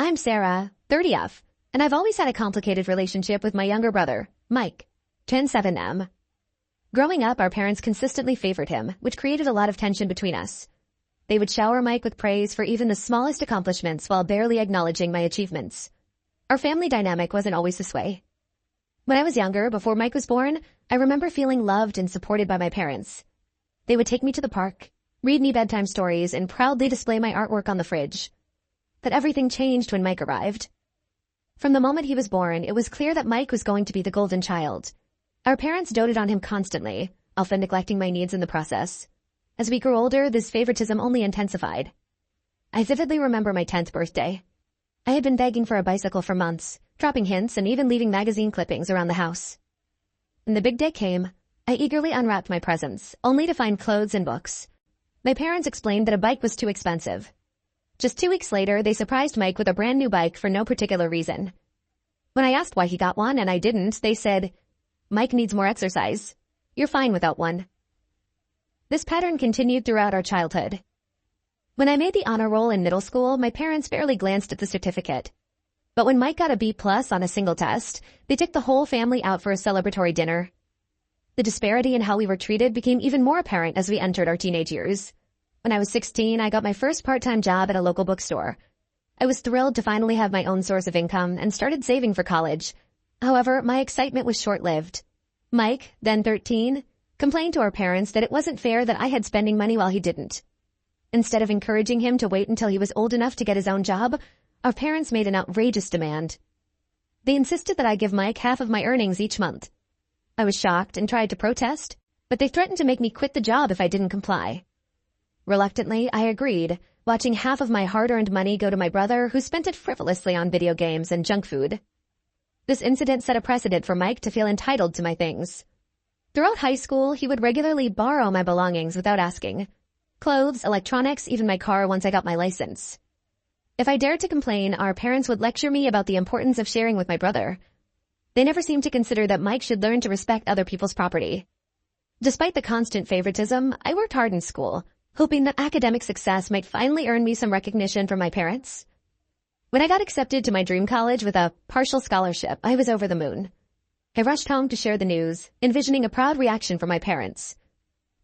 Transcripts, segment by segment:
I'm Sarah, 30F, and I've always had a complicated relationship with my younger brother, Mike, 107M. Growing up, our parents consistently favored him, which created a lot of tension between us. They would shower Mike with praise for even the smallest accomplishments while barely acknowledging my achievements. Our family dynamic wasn't always this way. When I was younger, before Mike was born, I remember feeling loved and supported by my parents. They would take me to the park, read me bedtime stories, and proudly display my artwork on the fridge. But everything changed when Mike arrived. From the moment he was born, it was clear that Mike was going to be the golden child. Our parents doted on him constantly, often neglecting my needs in the process. As we grew older, this favoritism only intensified. I vividly remember my 10th birthday. I had been begging for a bicycle for months, dropping hints and even leaving magazine clippings around the house. When the big day came, I eagerly unwrapped my presents, only to find clothes and books. My parents explained that a bike was too expensive. Just 2 weeks later, they surprised Mike with a brand new bike for no particular reason. When I asked why he got one and I didn't, they said, "Mike needs more exercise. You're fine without one." This pattern continued throughout our childhood. When I made the honor roll in middle school, my parents barely glanced at the certificate. But when Mike got a B+ on a single test, they took the whole family out for a celebratory dinner. The disparity in how we were treated became even more apparent as we entered our teenage years. When I was 16, I got my first part-time job at a local bookstore. I was thrilled to finally have my own source of income and started saving for college. However, my excitement was short-lived. Mike, then 13, complained to our parents that it wasn't fair that I had spending money while he didn't. Instead of encouraging him to wait until he was old enough to get his own job, our parents made an outrageous demand. They insisted that I give Mike half of my earnings each month. I was shocked and tried to protest, but they threatened to make me quit the job if I didn't comply. Reluctantly, I agreed, watching half of my hard-earned money go to my brother, who spent it frivolously on video games and junk food. This incident set a precedent for Mike to feel entitled to my things. Throughout high school, he would regularly borrow my belongings without asking. Clothes, electronics, even my car once I got my license. If I dared to complain, our parents would lecture me about the importance of sharing with my brother. They never seemed to consider that Mike should learn to respect other people's property. Despite the constant favoritism, I worked hard in school, hoping that academic success might finally earn me some recognition from my parents. When I got accepted to my dream college with a partial scholarship, I was over the moon. I rushed home to share the news, envisioning a proud reaction from my parents.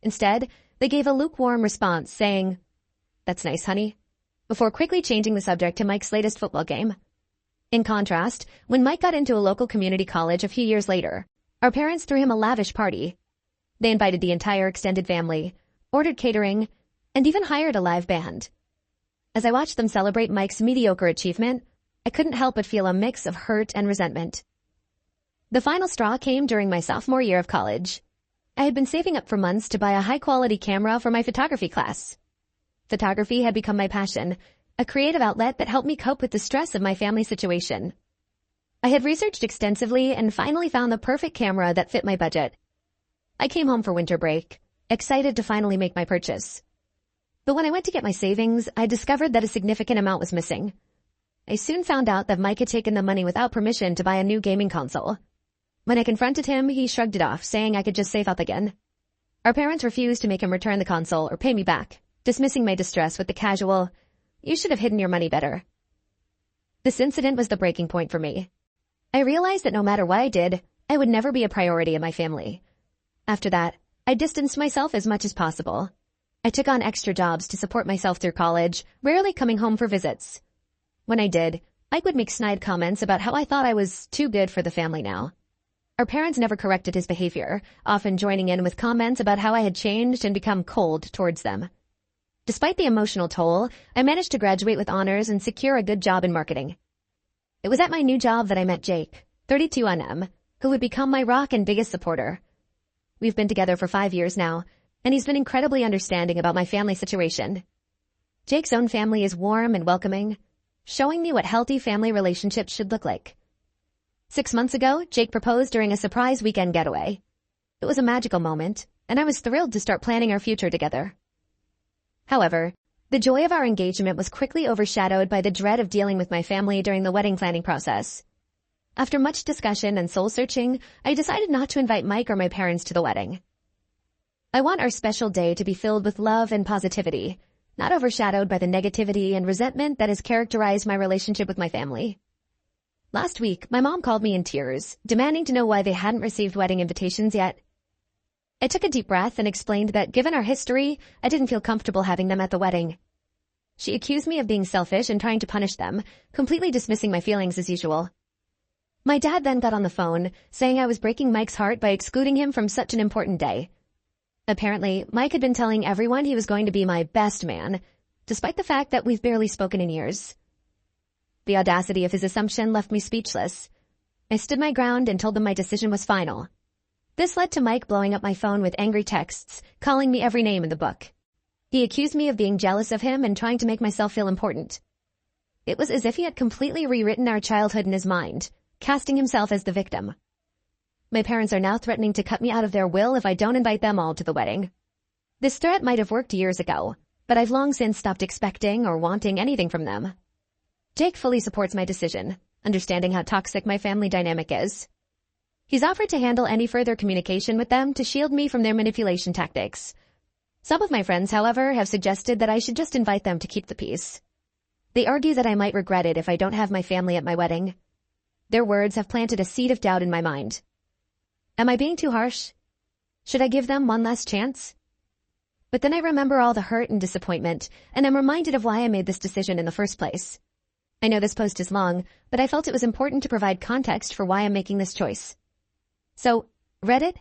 Instead, they gave a lukewarm response, saying, "That's nice, honey," before quickly changing the subject to Mike's latest football game. In contrast, when Mike got into a local community college a few years later, our parents threw him a lavish party. They invited the entire extended family, ordered catering, and even hired a live band. As I watched them celebrate Mike's mediocre achievement, I couldn't help but feel a mix of hurt and resentment. The final straw came during my sophomore year of college. I had been saving up for months to buy a high-quality camera for my photography class. Photography had become my passion, a creative outlet that helped me cope with the stress of my family situation. I had researched extensively and finally found the perfect camera that fit my budget. I came home for winter break, excited to finally make my purchase. But when I went to get my savings, I discovered that a significant amount was missing. I soon found out that Mike had taken the money without permission to buy a new gaming console. When I confronted him, he shrugged it off, saying I could just save up again. Our parents refused to make him return the console or pay me back, dismissing my distress with the casual, "You should have hidden your money better." This incident was the breaking point for me. I realized that no matter what I did, I would never be a priority in my family. After that, I distanced myself as much as possible. I took on extra jobs to support myself through college, rarely coming home for visits. When I did, Mike would make snide comments about how I thought I was too good for the family now. Our parents never corrected his behavior, often joining in with comments about how I had changed and become cold towards them. Despite the emotional toll, I managed to graduate with honors and secure a good job in marketing. It was at my new job that I met Jake, 32NM, who would become my rock and biggest supporter. We've been together for 5 years now, and he's been incredibly understanding about my family situation. Jake's own family is warm and welcoming, showing me what healthy family relationships should look like. 6 months ago, Jake proposed during a surprise weekend getaway. It was a magical moment, and I was thrilled to start planning our future together. However, the joy of our engagement was quickly overshadowed by the dread of dealing with my family during the wedding planning process. After much discussion and soul-searching, I decided not to invite Mike or my parents to the wedding. I want our special day to be filled with love and positivity, not overshadowed by the negativity and resentment that has characterized my relationship with my family. Last week, my mom called me in tears, demanding to know why they hadn't received wedding invitations yet. I took a deep breath and explained that given our history, I didn't feel comfortable having them at the wedding. She accused me of being selfish and trying to punish them, completely dismissing my feelings as usual. My dad then got on the phone, saying I was breaking Mike's heart by excluding him from such an important day. Apparently, Mike had been telling everyone he was going to be my best man, despite the fact that we've barely spoken in years. The audacity of his assumption left me speechless. I stood my ground and told them my decision was final. This led to Mike blowing up my phone with angry texts, calling me every name in the book. He accused me of being jealous of him and trying to make myself feel important. It was as if he had completely rewritten our childhood in his mind, casting himself as the victim. My parents are now threatening to cut me out of their will if I don't invite them all to the wedding. This threat might have worked years ago, but I've long since stopped expecting or wanting anything from them. Jake fully supports my decision, understanding how toxic my family dynamic is. He's offered to handle any further communication with them to shield me from their manipulation tactics. Some of my friends, however, have suggested that I should just invite them to keep the peace. They argue that I might regret it if I don't have my family at my wedding. Their words have planted a seed of doubt in my mind. Am I being too harsh? Should I give them one last chance? But then I remember all the hurt and disappointment, and I'm reminded of why I made this decision in the first place. I know this post is long, but I felt it was important to provide context for why I'm making this choice. So, Reddit?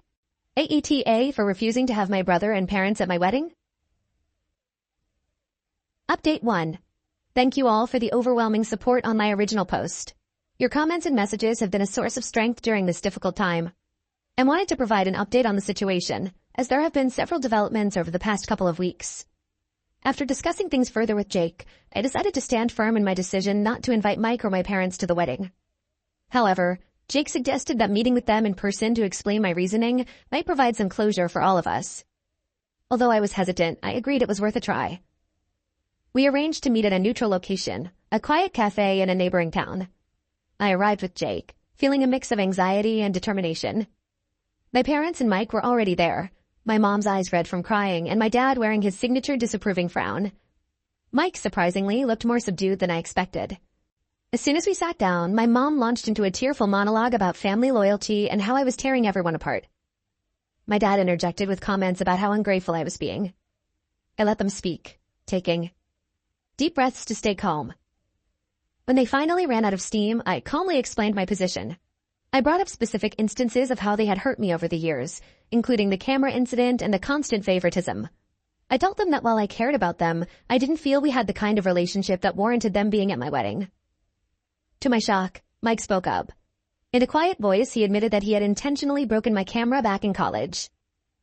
AETA for refusing to have my brother and parents at my wedding? Update 1. Thank you all for the overwhelming support on my original post. Your comments and messages have been a source of strength during this difficult time. I wanted to provide an update on the situation, as there have been several developments over the past couple of weeks. After discussing things further with Jake, I decided to stand firm in my decision not to invite Mike or my parents to the wedding. However, Jake suggested that meeting with them in person to explain my reasoning might provide some closure for all of us. Although I was hesitant, I agreed it was worth a try. We arranged to meet at a neutral location, a quiet cafe in a neighboring town. I arrived with Jake, feeling a mix of anxiety and determination. My parents and Mike were already there, my mom's eyes red from crying and my dad wearing his signature disapproving frown. Mike, surprisingly, looked more subdued than I expected. As soon as we sat down, my mom launched into a tearful monologue about family loyalty and how I was tearing everyone apart. My dad interjected with comments about how ungrateful I was being. I let them speak, taking deep breaths to stay calm. When they finally ran out of steam, I calmly explained my position. I brought up specific instances of how they had hurt me over the years, including the camera incident and the constant favoritism. I told them that while I cared about them, I didn't feel we had the kind of relationship that warranted them being at my wedding. To my shock, Mike spoke up. In a quiet voice, he admitted that he had intentionally broken my camera back in college.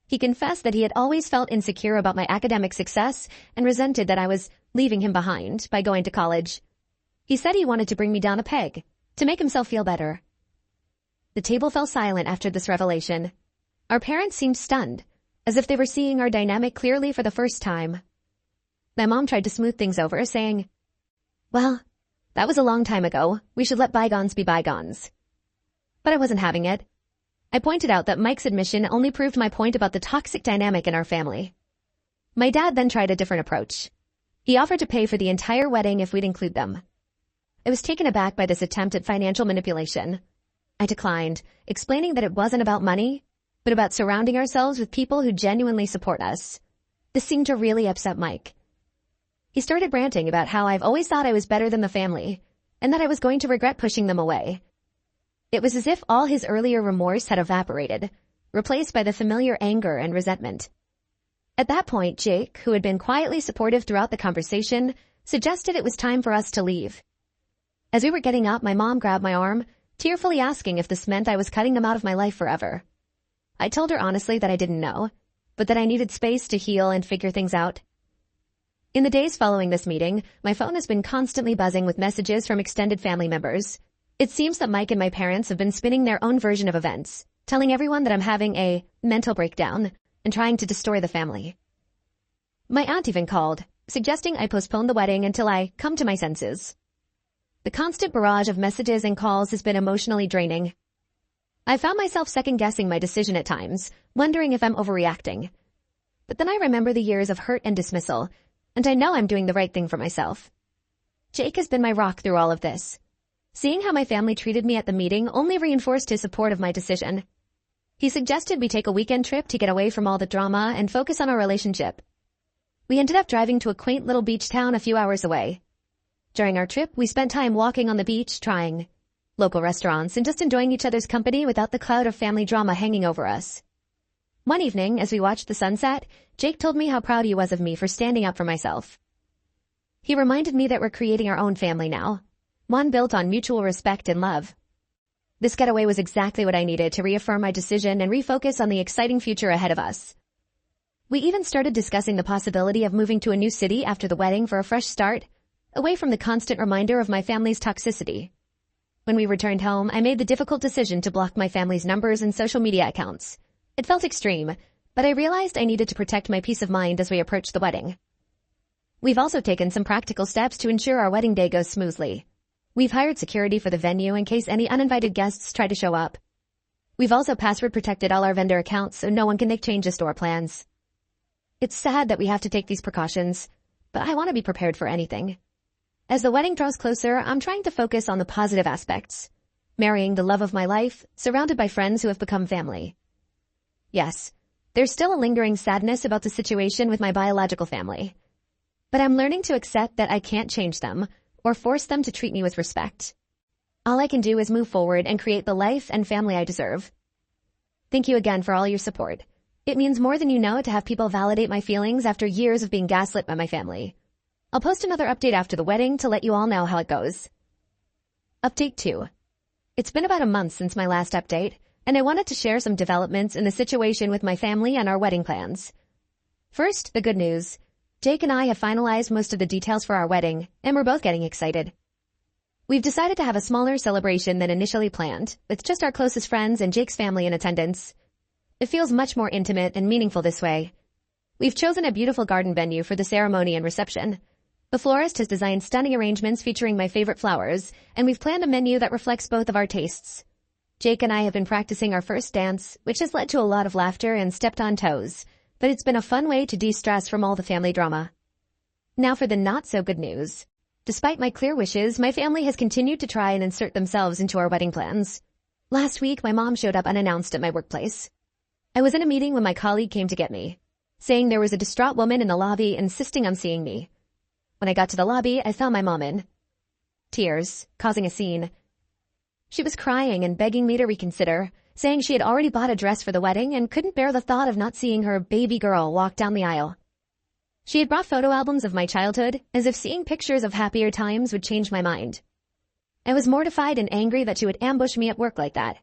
He confessed that he had always felt insecure about my academic success and resented that I was leaving him behind by going to college. He said he wanted to bring me down a peg, to make himself feel better. The table fell silent after this revelation. Our parents seemed stunned, as if they were seeing our dynamic clearly for the first time. My mom tried to smooth things over, saying, "Well, that was a long time ago. We should let bygones be bygones." But I wasn't having it. I pointed out that Mike's admission only proved my point about the toxic dynamic in our family. My dad then tried a different approach. He offered to pay for the entire wedding if we'd include them. I was taken aback by this attempt at financial manipulation. I declined, explaining that it wasn't about money, but about surrounding ourselves with people who genuinely support us. This seemed to really upset Mike. He started ranting about how I've always thought I was better than the family, and that I was going to regret pushing them away. It was as if all his earlier remorse had evaporated, replaced by the familiar anger and resentment. At that point, Jake, who had been quietly supportive throughout the conversation, suggested it was time for us to leave. As we were getting up, my mom grabbed my arm, tearfully asking if this meant I was cutting them out of my life forever. I told her honestly that I didn't know, but that I needed space to heal and figure things out. In the days following this meeting, my phone has been constantly buzzing with messages from extended family members. It seems that Mike and my parents have been spinning their own version of events, telling everyone that I'm having a mental breakdown and trying to destroy the family. My aunt even called, suggesting I postpone the wedding until I come to my senses. The constant barrage of messages and calls has been emotionally draining. I found myself second-guessing my decision at times, wondering if I'm overreacting. But then I remember the years of hurt and dismissal, and I know I'm doing the right thing for myself. Jake has been my rock through all of this. Seeing how my family treated me at the meeting only reinforced his support of my decision. He suggested we take a weekend trip to get away from all the drama and focus on our relationship. We ended up driving to a quaint little beach town a few hours away. During our trip, we spent time walking on the beach, trying local restaurants, and just enjoying each other's company without the cloud of family drama hanging over us. One evening, as we watched the sunset, Jake told me how proud he was of me for standing up for myself. He reminded me that we're creating our own family now, one built on mutual respect and love. This getaway was exactly what I needed to reaffirm my decision and refocus on the exciting future ahead of us. We even started discussing the possibility of moving to a new city after the wedding for a fresh start, away from the constant reminder of my family's toxicity. When we returned home, I made the difficult decision to block my family's numbers and social media accounts. It felt extreme, but I realized I needed to protect my peace of mind as we approached the wedding. We've also taken some practical steps to ensure our wedding day goes smoothly. We've hired security for the venue in case any uninvited guests try to show up. We've also password protected all our vendor accounts so no one can make changes to our plans. It's sad that we have to take these precautions, but I want to be prepared for anything. As the wedding draws closer, I'm trying to focus on the positive aspects. Marrying the love of my life, surrounded by friends who have become family. Yes, there's still a lingering sadness about the situation with my biological family. But I'm learning to accept that I can't change them or force them to treat me with respect. All I can do is move forward and create the life and family I deserve. Thank you again for all your support. It means more than you know to have people validate my feelings after years of being gaslit by my family. I'll post another update after the wedding to let you all know how it goes. Update 2. It's been about a month since my last update, and I wanted to share some developments in the situation with my family and our wedding plans. First, the good news. Jake and I have finalized most of the details for our wedding, and we're both getting excited. We've decided to have a smaller celebration than initially planned, with just our closest friends and Jake's family in attendance. It feels much more intimate and meaningful this way. We've chosen a beautiful garden venue for the ceremony and reception. The florist has designed stunning arrangements featuring my favorite flowers, and we've planned a menu that reflects both of our tastes. Jake and I have been practicing our first dance, which has led to a lot of laughter and stepped on toes, but it's been a fun way to de-stress from all the family drama. Now for the not-so-good news. Despite my clear wishes, my family has continued to try and insert themselves into our wedding plans. Last week, my mom showed up unannounced at my workplace. I was in a meeting when my colleague came to get me, saying there was a distraught woman in the lobby insisting on seeing me. When I got to the lobby, I found my mom in tears, causing a scene. She was crying and begging me to reconsider, saying she had already bought a dress for the wedding and couldn't bear the thought of not seeing her baby girl walk down the aisle. She had brought photo albums of my childhood, as if seeing pictures of happier times would change my mind. I was mortified and angry that she would ambush me at work like that.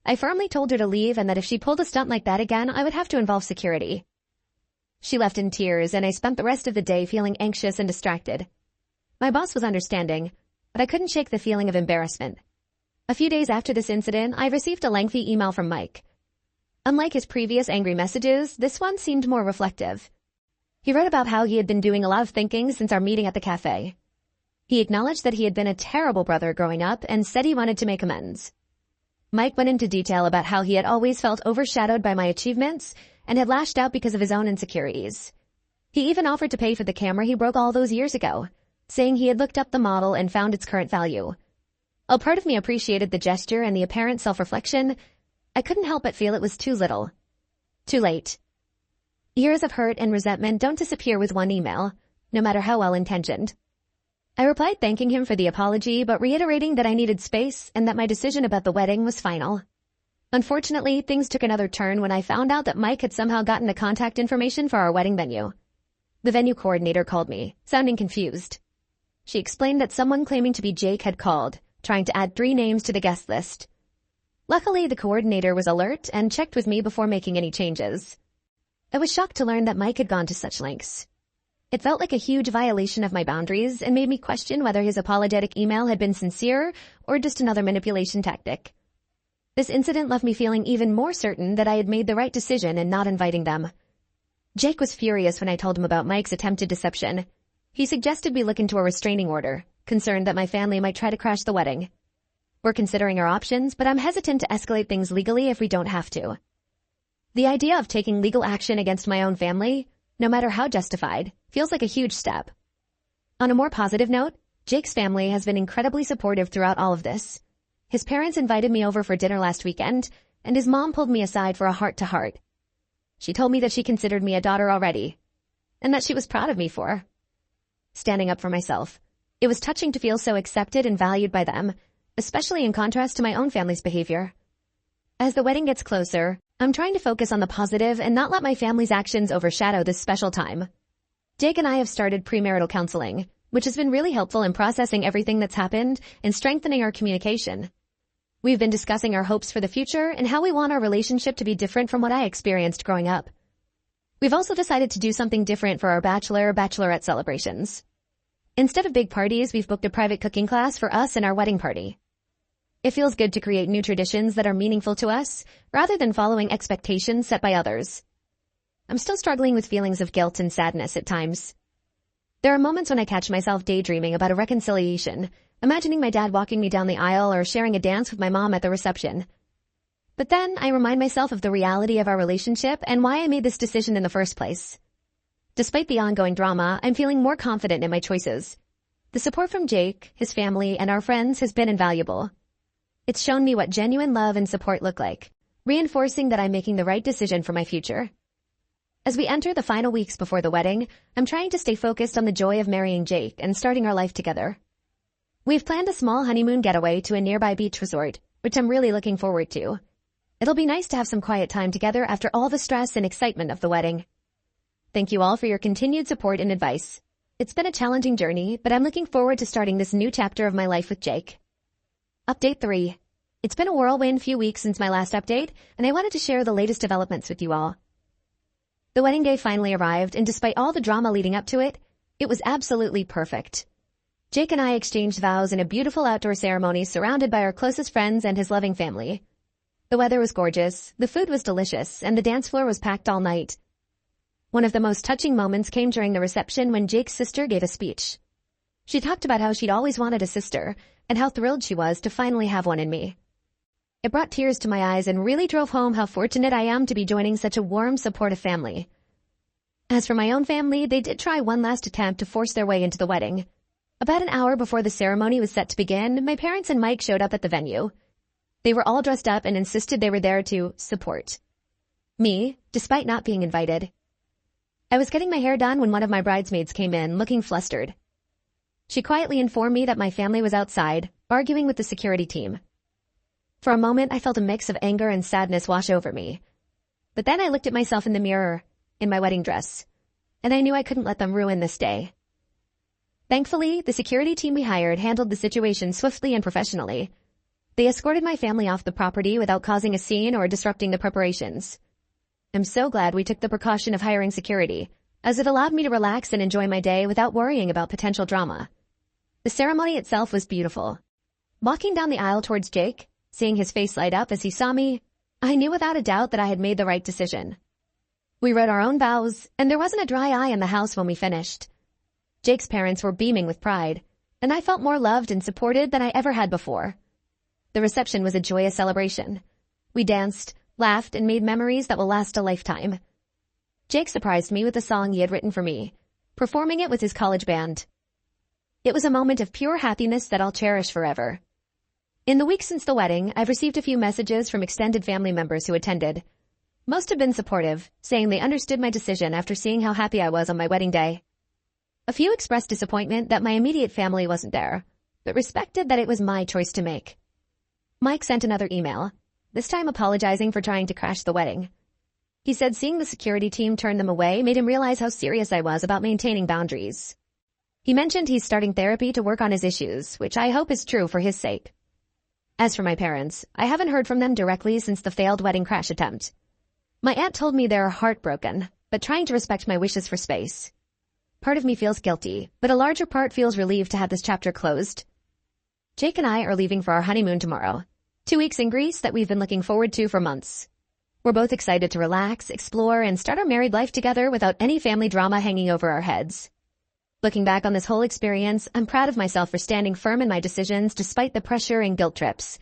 I firmly told her to leave and that if she pulled a stunt like that again, I would have to involve security. She left in tears, and I spent the rest of the day feeling anxious and distracted. My boss was understanding, but I couldn't shake the feeling of embarrassment. A few days after this incident, I received a lengthy email from Mike. Unlike his previous angry messages, this one seemed more reflective. He wrote about how he had been doing a lot of thinking since our meeting at the cafe. He acknowledged that he had been a terrible brother growing up and said he wanted to make amends. Mike went into detail about how he had always felt overshadowed by my achievements and had lashed out because of his own insecurities. He even offered to pay for the camera he broke all those years ago, saying he had looked up the model and found its current value. While part of me appreciated the gesture and the apparent self-reflection, I couldn't help but feel it was too little. Too late. Years of hurt and resentment don't disappear with one email, no matter how well-intentioned. I replied thanking him for the apology, but reiterating that I needed space and that my decision about the wedding was final. Unfortunately, things took another turn when I found out that Mike had somehow gotten the contact information for our wedding venue. The venue coordinator called me, sounding confused. She explained that someone claiming to be Jake had called, trying to add 3 names to the guest list. Luckily, the coordinator was alert and checked with me before making any changes. I was shocked to learn that Mike had gone to such lengths. It felt like a huge violation of my boundaries and made me question whether his apologetic email had been sincere or just another manipulation tactic. This incident left me feeling even more certain that I had made the right decision in not inviting them. Jake was furious when I told him about Mike's attempted deception. He suggested we look into a restraining order, concerned that my family might try to crash the wedding. We're considering our options, but I'm hesitant to escalate things legally if we don't have to. The idea of taking legal action against my own family, no matter how justified, feels like a huge step. On a more positive note, Jake's family has been incredibly supportive throughout all of this. His parents invited me over for dinner last weekend, and his mom pulled me aside for a heart-to-heart. She told me that she considered me a daughter already, and that she was proud of me for standing up for myself. It was touching to feel so accepted and valued by them, especially in contrast to my own family's behavior. As the wedding gets closer, I'm trying to focus on the positive and not let my family's actions overshadow this special time. Jake and I have started premarital counseling, which has been really helpful in processing everything that's happened and strengthening our communication. We've been discussing our hopes for the future and how we want our relationship to be different from what I experienced growing up. We've also decided to do something different for our bachelorette celebrations. Instead of big parties, we've booked a private cooking class for us and our wedding party. It feels good to create new traditions that are meaningful to us, rather than following expectations set by others. I'm still struggling with feelings of guilt and sadness at times. There are moments when I catch myself daydreaming about a reconciliation, imagining my dad walking me down the aisle or sharing a dance with my mom at the reception. But then I remind myself of the reality of our relationship and why I made this decision in the first place. Despite the ongoing drama, I'm feeling more confident in my choices. The support from Jake, his family, and our friends has been invaluable. It's shown me what genuine love and support look like, reinforcing that I'm making the right decision for my future. As we enter the final weeks before the wedding, I'm trying to stay focused on the joy of marrying Jake and starting our life together. We've planned a small honeymoon getaway to a nearby beach resort, which I'm really looking forward to. It'll be nice to have some quiet time together after all the stress and excitement of the wedding. Thank you all for your continued support and advice. It's been a challenging journey, but I'm looking forward to starting this new chapter of my life with Jake. Update 3. It's been a whirlwind few weeks since my last update, and I wanted to share the latest developments with you all. The wedding day finally arrived, and despite all the drama leading up to it, it was absolutely perfect. Jake and I exchanged vows in a beautiful outdoor ceremony surrounded by our closest friends and his loving family. The weather was gorgeous, the food was delicious, and the dance floor was packed all night. One of the most touching moments came during the reception when Jake's sister gave a speech. She talked about how she'd always wanted a sister, and how thrilled she was to finally have one in me. It brought tears to my eyes and really drove home how fortunate I am to be joining such a warm, supportive family. As for my own family, they did try one last attempt to force their way into the wedding. About an hour before the ceremony was set to begin, my parents and Mike showed up at the venue. They were all dressed up and insisted they were there to support me, despite not being invited. I was getting my hair done when one of my bridesmaids came in, looking flustered. She quietly informed me that my family was outside, arguing with the security team. For a moment, I felt a mix of anger and sadness wash over me. But then I looked at myself in the mirror, in my wedding dress, and I knew I couldn't let them ruin this day. Thankfully, the security team we hired handled the situation swiftly and professionally. They escorted my family off the property without causing a scene or disrupting the preparations. I'm so glad we took the precaution of hiring security, as it allowed me to relax and enjoy my day without worrying about potential drama. The ceremony itself was beautiful. Walking down the aisle towards Jake, seeing his face light up as he saw me, I knew without a doubt that I had made the right decision. We wrote our own vows, and there wasn't a dry eye in the house when we finished. Jake's parents were beaming with pride, and I felt more loved and supported than I ever had before. The reception was a joyous celebration. We danced, laughed, and made memories that will last a lifetime. Jake surprised me with a song he had written for me, performing it with his college band. It was a moment of pure happiness that I'll cherish forever. In the weeks since the wedding, I've received a few messages from extended family members who attended. Most have been supportive, saying they understood my decision after seeing how happy I was on my wedding day. A few expressed disappointment that my immediate family wasn't there, but respected that it was my choice to make. Mike sent another email, this time apologizing for trying to crash the wedding. He said seeing the security team turn them away made him realize how serious I was about maintaining boundaries. He mentioned he's starting therapy to work on his issues, which I hope is true for his sake. As for my parents, I haven't heard from them directly since the failed wedding crash attempt. My aunt told me they're heartbroken, but trying to respect my wishes for space. Part of me feels guilty, but a larger part feels relieved to have this chapter closed. Jake and I are leaving for our honeymoon tomorrow, 2 weeks in Greece that we've been looking forward to for months. We're both excited to relax, explore, and start our married life together without any family drama hanging over our heads. Looking back on this whole experience, I'm proud of myself for standing firm in my decisions despite the pressure and guilt trips.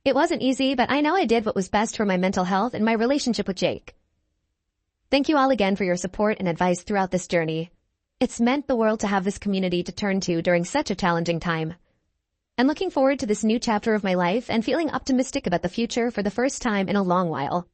It wasn't easy, but I know I did what was best for my mental health and my relationship with Jake. Thank you all again for your support and advice throughout this journey. It's meant the world to have this community to turn to during such a challenging time. I'm looking forward to this new chapter of my life and feeling optimistic about the future for the first time in a long while.